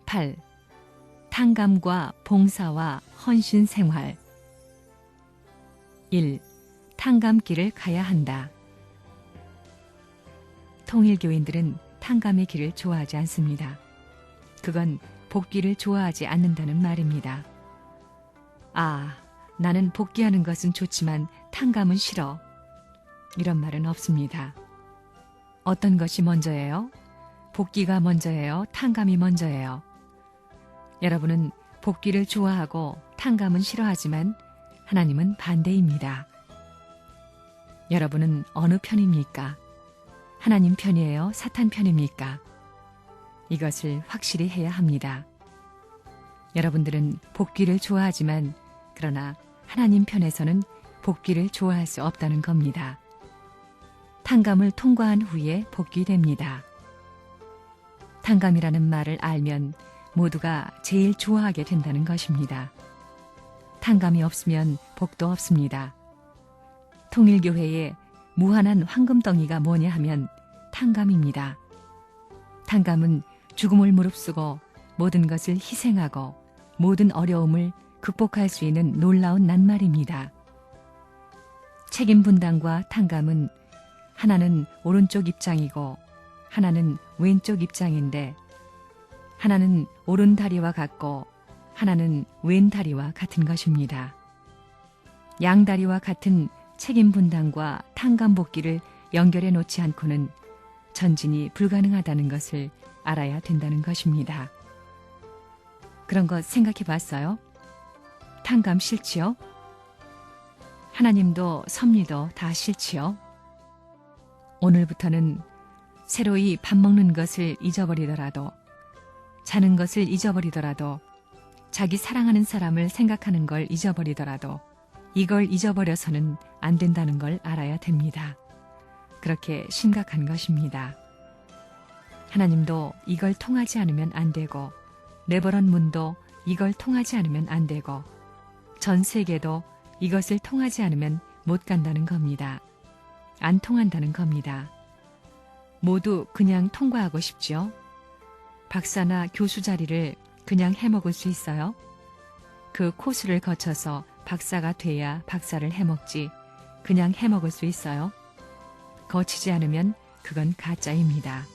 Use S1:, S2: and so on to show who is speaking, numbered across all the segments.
S1: 8. 탕감과 봉사와 헌신 생활. 1. 탕감길을 가야 한다. 통일교인들은 탕감의 길을 좋아하지 않습니다. 그건 복귀를 좋아하지 않는다는 말입니다. 아, 나는 복귀하는 것은 좋지만 탕감은 싫어. 이런 말은 없습니다. 어떤 것이 먼저예요? 복귀가 먼저예요? 탕감이 먼저예요? 여러분은 복귀를 좋아하고 탕감은 싫어하지만 하나님은 반대입니다. 여러분은 어느 편입니까? 하나님 편이에요? 사탄 편입니까? 이것을 확실히 해야 합니다. 여러분들은 복귀를 좋아하지만 그러나 하나님 편에서는 복귀를 좋아할 수 없다는 겁니다. 탕감을 통과한 후에 복귀됩니다. 탕감이라는 말을 알면 모두가 제일 좋아하게 된다는 것입니다. 탕감이 없으면 복도 없습니다. 통일교회에 무한한 황금덩이가 뭐냐 하면 탕감입니다. 탕감은 죽음을 무릅쓰고 모든 것을 희생하고 모든 어려움을 극복할 수 있는 놀라운 낱말입니다. 책임 분담과 탕감은 하나는 오른쪽 입장이고 하나는 왼쪽 입장인데 하나는 오른 다리와 같고 하나는 왼 다리와 같은 것입니다. 양 다리와 같은 책임 분담과 탕감 복귀를 연결해 놓지 않고는 전진이 불가능하다는 것을 알아야 된다는 것입니다. 그런 것 생각해 봤어요? 탕감 싫지요? 하나님도 섭리도 다 싫지요? 오늘부터는 새로이 밥 먹는 것을 잊어버리더라도 자는 것을 잊어버리더라도 자기 사랑하는 사람을 생각하는 걸 잊어버리더라도 이걸 잊어버려서는 안 된다는 걸 알아야 됩니다. 그렇게 심각한 것입니다. 하나님도 이걸 통하지 않으면 안 되고 레버런 문도 이걸 통하지 않으면 안 되고 전 세계도 이것을 통하지 않으면 못 간다는 겁니다. 안 통한다는 겁니다. 모두 그냥 통과하고 싶죠? 박사나 교수 자리를 그냥 해먹을 수 있어요? 그 코스를 거쳐서 박사가 돼야 박사를 해먹지 그냥 해먹을 수 있어요? 거치지 않으면 그건 가짜입니다.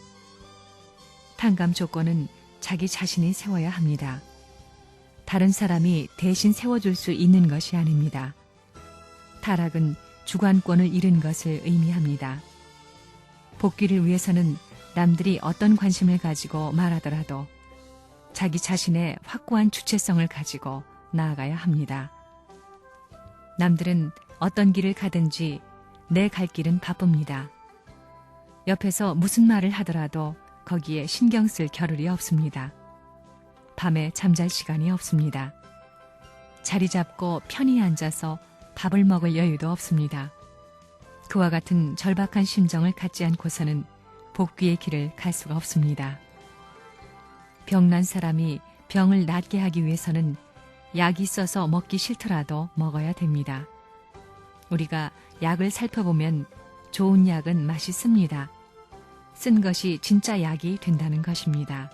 S1: 탕감 조건은 자기 자신이 세워야 합니다. 다른 사람이 대신 세워줄 수 있는 것이 아닙니다. 타락은 주관권을 잃은 것을 의미합니다. 복귀를 위해서는 남들이 어떤 관심을 가지고 말하더라도 자기 자신의 확고한 주체성을 가지고 나아가야 합니다. 남들은 어떤 길을 가든지 내 갈 길은 바쁩니다. 옆에서 무슨 말을 하더라도 거기에 신경 쓸 겨를이 없습니다. 밤에 잠잘 시간이 없습니다. 자리 잡고 편히 앉아서 밥을 먹을 여유도 없습니다. 그와 같은 절박한 심정을 갖지 않고서는 복귀의 길을 갈 수가 없습니다. 병난 사람이 병을 낫게 하기 위해서는 약이 있어서 먹기 싫더라도 먹어야 됩니다. 우리가 약을 살펴보면 좋은 약은 맛있습니다. 쓴 것이 진짜 약이 된다는 것입니다.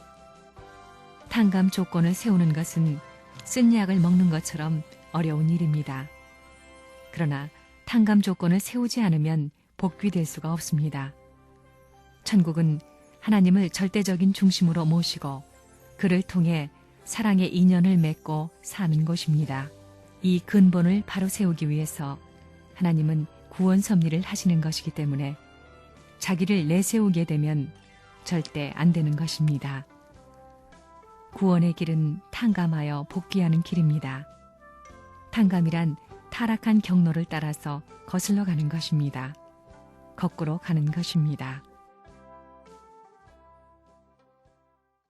S1: 탕감 조건을 세우는 것은 쓴 약을 먹는 것처럼 어려운 일입니다. 그러나 탕감 조건을 세우지 않으면 복귀될 수가 없습니다. 천국은 하나님을 절대적인 중심으로 모시고 그를 통해 사랑의 인연을 맺고 사는 곳입니다. 이 근본을 바로 세우기 위해서 하나님은 구원 섭리를 하시는 것이기 때문에 자기를 내세우게 되면 절대 안 되는 것입니다. 구원의 길은 탕감하여 복귀하는 길입니다. 탕감이란 타락한 경로를 따라서 거슬러 가는 것입니다. 거꾸로 가는 것입니다.